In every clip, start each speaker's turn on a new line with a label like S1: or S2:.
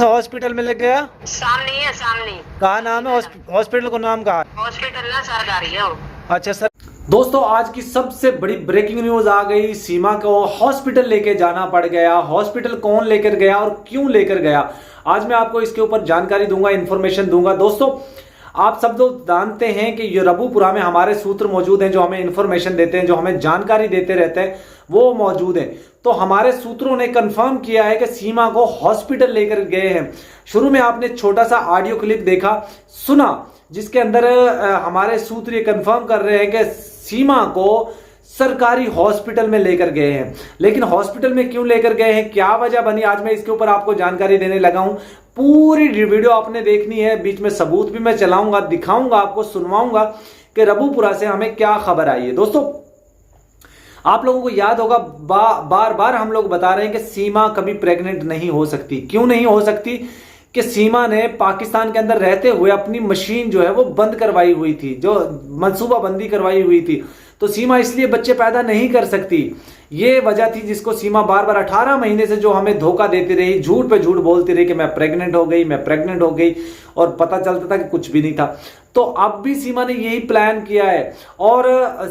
S1: सा हॉस्पिटल में लग गया?
S2: सामने है, सामने।
S1: कहा नाम है हॉस्पिटल को? नाम कहा?
S2: हॉस्पिटल ना सरकारी है।
S1: अच्छा सर। दोस्तों आज की सबसे बड़ी ब्रेकिंग न्यूज आ गई। सीमा को हॉस्पिटल लेके जाना पड़ गया। हॉस्पिटल कौन लेकर गया और क्यों लेकर गया, आज मैं आपको इसके ऊपर जानकारी दूंगा, इंफॉर्मेशन दूंगा। दोस्तों आप सब लोग जानते हैं कि ये रबूपुरा में हमारे सूत्र मौजूद हैं जो हमें इंफॉर्मेशन देते हैं, जो हमें जानकारी देते रहते हैं, वो मौजूद हैं। तो हमारे सूत्रों ने कंफर्म किया है कि सीमा को हॉस्पिटल लेकर गए हैं। शुरू में आपने छोटा सा ऑडियो क्लिप देखा, सुना, जिसके अंदर हमारे सूत्र ये कंफर्म कर रहे हैं कि सीमा को सरकारी हॉस्पिटल में लेकर गए हैं। लेकिन हॉस्पिटल में क्यों लेकर गए हैं, क्या वजह बनी, आज मैं इसके ऊपर आपको जानकारी देने लगा हूं। पूरी वीडियो आपने देखनी है, बीच में सबूत भी मैं चलाऊंगा, दिखाऊंगा, आपको सुनवाऊंगा कि रबूपुरा से हमें क्या खबर आई है। दोस्तों आप लोगों को याद होगा, बार बार हम लोग बता रहे हैं कि सीमा कभी प्रेग्नेंट नहीं हो सकती। क्यों नहीं हो सकती? कि सीमा ने पाकिस्तान के अंदर रहते हुए अपनी मशीन जो है वो बंद करवाई हुई थी, जो मंसूबा बंदी करवाई हुई थी। तो सीमा इसलिए बच्चे पैदा नहीं कर सकती। ये वजह थी जिसको सीमा बार बार 18 महीने से जो हमें धोखा देती रही, झूठ पे झूठ बोलती रही कि मैं प्रेग्नेंट हो गई, मैं प्रेग्नेंट हो गई, और पता चलता था कि कुछ भी नहीं था। तो अब भी सीमा ने यही प्लान किया है। और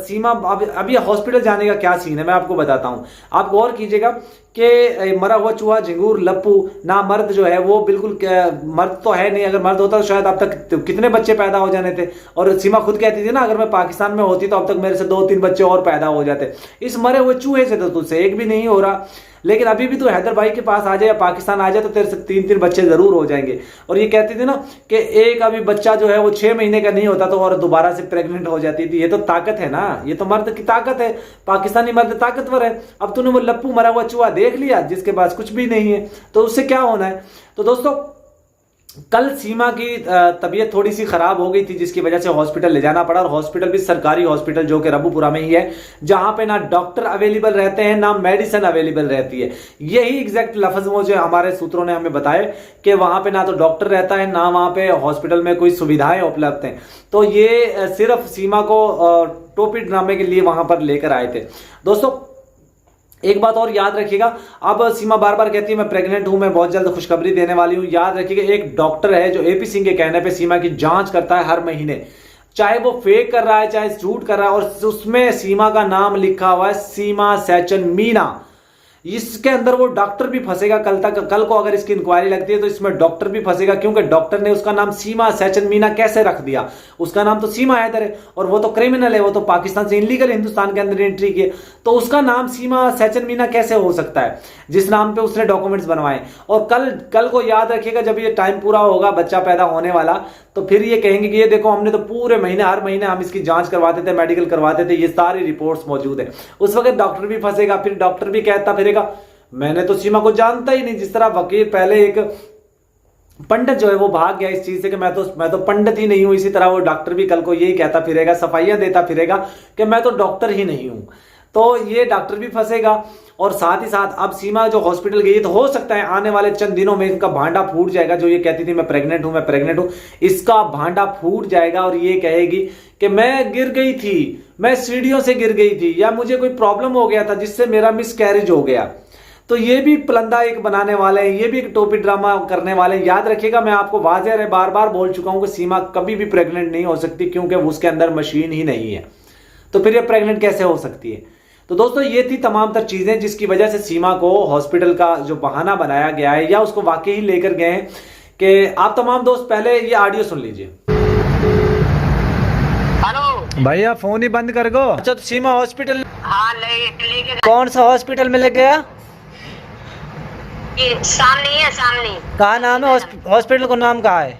S1: सीमा अभी हॉस्पिटल जाने का क्या सीन है मैं आपको बताता हूं। आप गौर कीजिएगा कि मरा हुआ चूहा, झिंगूर, लप्पू ना मर्द जो है वो बिल्कुल मर्द तो है नहीं। अगर मर्द होता तो शायद अब तक कितने बच्चे पैदा हो जाने थे। और सीमा खुद कहती थी ना, अगर मैं पाकिस्तान में होती तो अब तक मेरे से 2-3 बच्चे और पैदा हो जाते। इस मरे हुए चूहे से तो तुझसे एक भी नहीं हो रहा। लेकिन अभी भी तो हैदर भाई के पास आ जाए या पाकिस्तान आ जाए तो तेरे से 3-3 बच्चे जरूर हो जाएंगे। और ये कहती थी ना कि एक अभी बच्चा जो है वो 6 महीने का नहीं होता तो और दोबारा से प्रेग्नेंट हो जाती थी। ये तो ताकत है ना, ये तो मर्द की ताकत है। पाकिस्तानी मर्द ताकतवर है। अब तूने वो लप्पू मरा हुआ चूहा देख लिया जिसके पास कुछ भी नहीं है, तो उससे क्या होना है। तो दोस्तों कल सीमा की तबीयत थोड़ी सी खराब हो गई थी, जिसकी वजह से हॉस्पिटल ले जाना पड़ा। और हॉस्पिटल भी सरकारी हॉस्पिटल जो कि रबूपुरा में ही है, जहां पे ना डॉक्टर अवेलेबल रहते हैं ना मेडिसिन अवेलेबल रहती है। यही एग्जैक्ट लफ्ज वो जो हमारे सूत्रों ने हमें बताया कि वहां पे ना तो डॉक्टर रहता है, ना वहां पे हॉस्पिटल में कोई सुविधाएं उपलब्ध हैं। तो ये सिर्फ सीमा को टोपी ड्रामे के लिए वहां पर लेकर आए थे। दोस्तों एक बात और याद रखिएगा, अब सीमा बार बार कहती है मैं प्रेग्नेंट हूं, मैं बहुत जल्द खुशखबरी देने वाली हूं। याद रखिएगा एक डॉक्टर है जो एपी सिंह के कहने पे सीमा की जांच करता है हर महीने, चाहे वो फेक कर रहा है चाहे झूठ कर रहा है। और उसमें सीमा का नाम लिखा हुआ है, सीमा सैचन मीना। इसके अंदर वो डॉक्टर भी फंसेगा। कल को अगर इसकी इंक्वायरी लगती है तो इसमें डॉक्टर भी फंसेगा, क्योंकि डॉक्टर ने उसका नाम सीमा सैचन मीना कैसे रख दिया। उसका नाम तो सीमा हैदर है और वो तो क्रिमिनल है, वो तो पाकिस्तान से इनलीगल हिंदुस्तान के अंदर एंट्री की है। तो उसका नाम सीमा सैचन मीना कैसे हो सकता है जिस नाम पे उसने डॉक्यूमेंट्स बनवाए। और कल को याद रखिएगा, जब ये टाइम पूरा होगा, बच्चा पैदा होने वाला, तो फिर ये कहेंगे कि ये देखो हमने तो पूरे महीने, हर महीने हम इसकी जांच करवाते थे, मेडिकल करवाते थे, ये सारी रिपोर्ट्स मौजूद है। उस वक्त डॉक्टर भी फंसेगा। फिर डॉक्टर भी कहता फिरेगा मैंने तो सीमा को जानता ही नहीं। जिस तरह वकील पहले एक पंडित जो है वो भाग गया इस चीज से कि मैं तो पंडित ही नहीं हूं, इसी तरह वो डॉक्टर भी कल को यही कहता फिरेगा, सफाइयां देता फिरेगा कि मैं तो डॉक्टर ही नहीं हूं। तो ये डॉक्टर भी फंसेगा। और साथ ही साथ अब सीमा जो हॉस्पिटल गई है, तो हो सकता है आने वाले चंद दिनों में इनका भांडा फूट जाएगा। जो ये कहती थी मैं प्रेग्नेंट हूं, मैं प्रेग्नेंट हूं, इसका भांडा फूट जाएगा और ये कहेगी कि मैं गिर गई थी, मैं सीढ़ियों से गिर गई थी, या मुझे कोई प्रॉब्लम हो गया था जिससे मेरा मिसकैरेज हो गया। तो ये भी प्लंदा एक बनाने वाले हैं, ये भी एक टोपी ड्रामा करने वाले हैं। याद रखिएगा, मैं आपको वाज़ेह बार बार बोल चुका हूं कि सीमा कभी भी प्रेग्नेंट नहीं हो सकती, क्योंकि उसके अंदर मशीन ही नहीं है। तो फिर ये प्रेग्नेंट कैसे हो सकती है। तो दोस्तों ये थी तमाम तर चीजें जिसकी वजह से सीमा को हॉस्पिटल का जो बहाना बनाया गया है, या उसको वाकई ही लेकर गए हैं। कि आप तमाम दोस्त पहले ये ऑडियो सुन लीजिए।
S2: हेलो
S1: भैया फोन ही बंद कर गो। अच्छा तो सीमा हॉस्पिटल,
S2: हाँ लेके
S1: कौन सा हॉस्पिटल में लग गया?
S2: सामने है, सामने।
S1: कहा नाम है हॉस्पिटल को? नाम कहा है?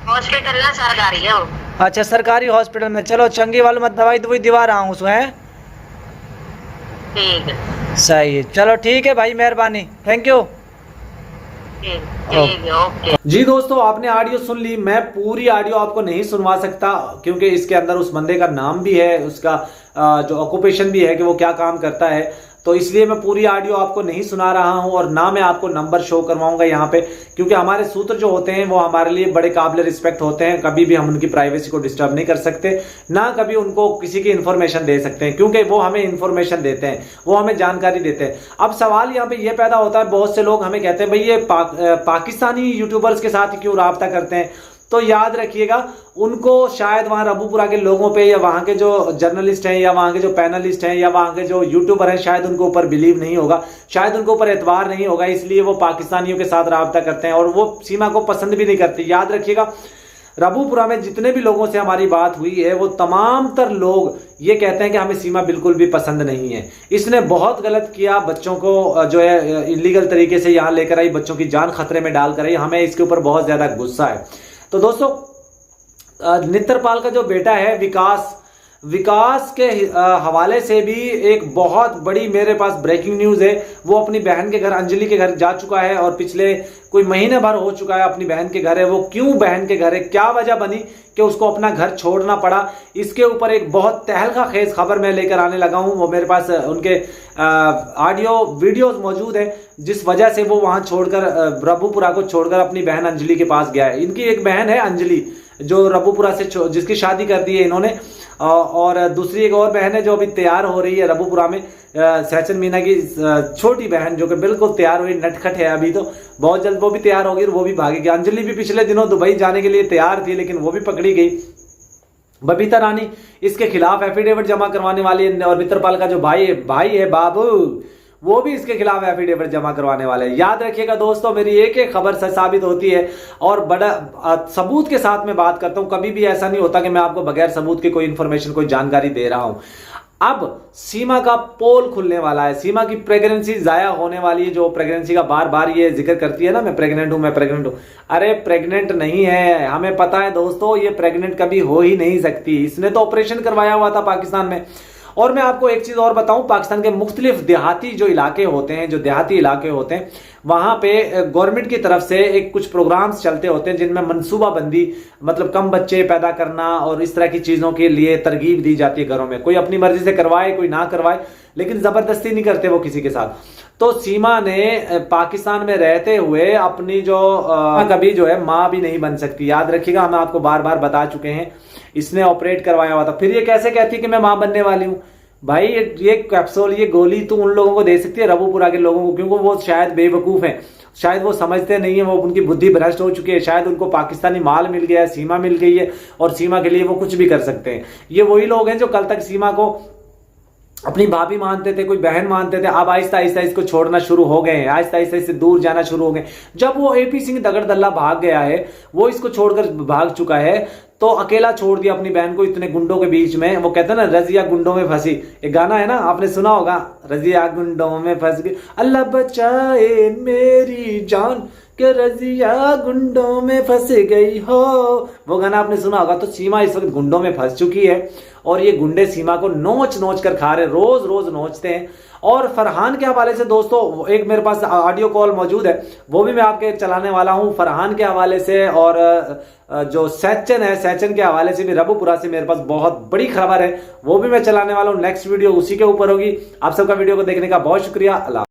S2: हॉस्पिटल ना सरकारी है।
S1: अच्छा सरकारी हॉस्पिटल में। चलो चंगी वालों मत दवाई दवाई दिवा रहा हूँ उसमें।
S2: ठीक है,
S1: सही है, चलो ठीक है भाई, मेहरबानी, थैंक यू।
S2: ओके।
S1: जी दोस्तों आपने ऑडियो सुन ली। मैं पूरी ऑडियो आपको नहीं सुनवा सकता, क्योंकि इसके अंदर उस बंदे का नाम भी है, उसका जो ऑक्यूपेशन भी है कि वो क्या काम करता है। तो इसलिए मैं पूरी ऑडियो आपको नहीं सुना रहा हूं और ना मैं आपको नंबर शो करवाऊंगा यहाँ पे, क्योंकि हमारे सूत्र जो होते हैं वो हमारे लिए बड़े काबिल रिस्पेक्ट होते हैं। कभी भी हम उनकी प्राइवेसी को डिस्टर्ब नहीं कर सकते, ना कभी उनको किसी की इंफॉर्मेशन दे सकते हैं, क्योंकि वो हमें इंफॉर्मेशन देते हैं, वो हमें जानकारी देते हैं। अब सवाल यहाँ पे ये पैदा होता है, बहुत से लोग हमें कहते हैं भाई ये पाकिस्तानी यूट्यूबर्स के साथ क्यों राब्ता करते हैं। तो याद रखिएगा, उनको शायद वहां रबूपुरा के लोगों पे या वहां के जो जर्नलिस्ट हैं या वहां के जो पैनलिस्ट हैं या वहां के जो यूट्यूबर हैं, शायद उनको ऊपर बिलीव नहीं होगा, शायद उनको ऊपर एतबार नहीं होगा, इसलिए वो पाकिस्तानियों के साथ राब्ता करते हैं और वो सीमा को पसंद भी नहीं करते। याद रखिएगा, रबूपुरा में जितने भी लोगों से हमारी बात हुई है वो तमाम तर लोग ये कहते हैं कि हमें सीमा बिल्कुल भी पसंद नहीं है। इसने बहुत गलत किया, बच्चों को जो है इलीगल तरीके से यहाँ लेकर आई, बच्चों की जान खतरे में डालकर आई। हमें इसके ऊपर बहुत ज्यादा गुस्सा है। तो दोस्तों, नित्रपाल का जो बेटा है विकास के हवाले से भी एक बहुत बड़ी मेरे पास ब्रेकिंग न्यूज है। वो अपनी बहन के घर, अंजलि के घर जा चुका है और पिछले कोई महीने भर हो चुका है अपनी बहन के घर है। वो क्यों बहन के घर है, क्या वजह बनी कि उसको अपना घर छोड़ना पड़ा, इसके ऊपर एक बहुत तहलका खेज खबर मैं लेकर आने लगा हूं। वो मेरे पास उनके ऑडियो वीडियोस मौजूद है, जिस वजह से वो वहां छोड़कर रबूपुरा को छोड़कर अपनी बहन अंजलि के पास गया है। इनकी एक बहन है अंजलि, जो रबूपुरा से जिसकी शादी कर दी है इन्होंने, और दूसरी एक और बहन है जो अभी तैयार हो रही है रबूपुरा में, सहचन मीना की छोटी बहन, जो कि बिल्कुल तैयार हुई, नटखट है अभी, तो बहुत जल्द वो भी तैयार होगी और वो भी भागेगी। अंजलि भी पिछले दिनों दुबई जाने के लिए तैयार थी, लेकिन वो भी पकड़ी गई। बबीता रानी इसके खिलाफ एफिडेविट जमा करवाने वाली है और मित्रपाल का जो भाई है बाबू, वो भी इसके खिलाफ एफिडेविट जमा करवाने वाले हैं। याद रखिएगा दोस्तों, मेरी एक एक खबर सच साबित होती है और बड़ा सबूत के साथ मैं बात करता हूं। कभी भी ऐसा नहीं होता कि मैं आपको बगैर सबूत के कोई इंफॉर्मेशन, कोई जानकारी दे रहा हूं। अब सीमा का पोल खुलने वाला है, सीमा की प्रेगनेंसी जाया होने वाली है। जो प्रेगनेंसी का बार बार ये जिक्र करती है ना, मैं प्रेग्नेंट हूं। अरे प्रेग्नेंट नहीं है, हमें पता है दोस्तों, ये प्रेग्नेंट कभी हो ही नहीं सकती। इसने तो ऑपरेशन करवाया हुआ था पाकिस्तान में। और मैं आपको एक चीज और बताऊं, पाकिस्तान के मुख्तलिफ देहाती जो इलाके होते हैं, जो देहाती इलाके होते हैं, वहां पे गवर्नमेंट की तरफ से एक कुछ प्रोग्राम्स चलते होते हैं जिनमें मनसूबाबंदी, मतलब कम बच्चे पैदा करना और इस तरह की चीजों के लिए तरगीब दी जाती है घरों में। कोई अपनी मर्जी से करवाए, कोई ना करवाए, लेकिन जबरदस्ती नहीं करते वो किसी के साथ। तो सीमा ने पाकिस्तान में रहते हुए अपनी जो कभी जो है मां भी नहीं बन सकती। याद रखिएगा, हम आपको बार बार बता चुके हैं। इसने ऑपरेट करवाया हुआ था, फिर ये कैसे कहती कि मैं मां बनने वाली हूं। भाई ये कैप्सूल, ये गोली तू उन लोगों को दे सकती है, रबूपुरा के लोगों को, क्योंकि वो शायद बेवकूफ हैं, शायद वो समझते नहीं है, वो उनकी बुद्धि भ्रष्ट हो चुकी है। शायद उनको पाकिस्तानी माल मिल गया है, सीमा मिल गई है और सीमा के लिए वो कुछ भी कर सकते हैं। ये वही लोग हैं जो कल तक सीमा को अपनी भाभी मानते थे, कोई बहन मानते थे, अब आहिस्ता आहिस्ता इसको छोड़ना शुरू हो गए हैं, आहिस्ता आहिस्ता इससे दूर जाना शुरू हो गए। जब वो एपी सिंह दगड़दल्ला भाग गया है, वो इसको छोड़कर भाग चुका है, तो अकेला छोड़ दिया अपनी बहन को इतने गुंडों के बीच में। वो कहते हैं ना, रजिया गुंडों में फंसी, एक गाना है ना, आपने सुना होगा, रजिया गुंडों में फंस गई, अल्लाह बचाए मेरी जान के रजिया गुंडों में फंस गई हो, वो गाना आपने सुना होगा। तो सीमा इस वक्त गुंडों में फंस चुकी है और ये गुंडे सीमा को नोच नोच कर खा रहे, रोज रोज नोचते हैं। और फरहान के हवाले से दोस्तों एक मेरे पास ऑडियो कॉल मौजूद है, वो भी मैं आपके चलाने वाला हूं फरहान के हवाले से। और जो सैचन है, सैचन के हवाले से भी रबूपुरा से मेरे पास बहुत बड़ी खबर है, वो भी मैं चलाने वाला हूं। नेक्स्ट वीडियो उसी के ऊपर होगी। आप सबका वीडियो को देखने का बहुत शुक्रिया। अल्लाह।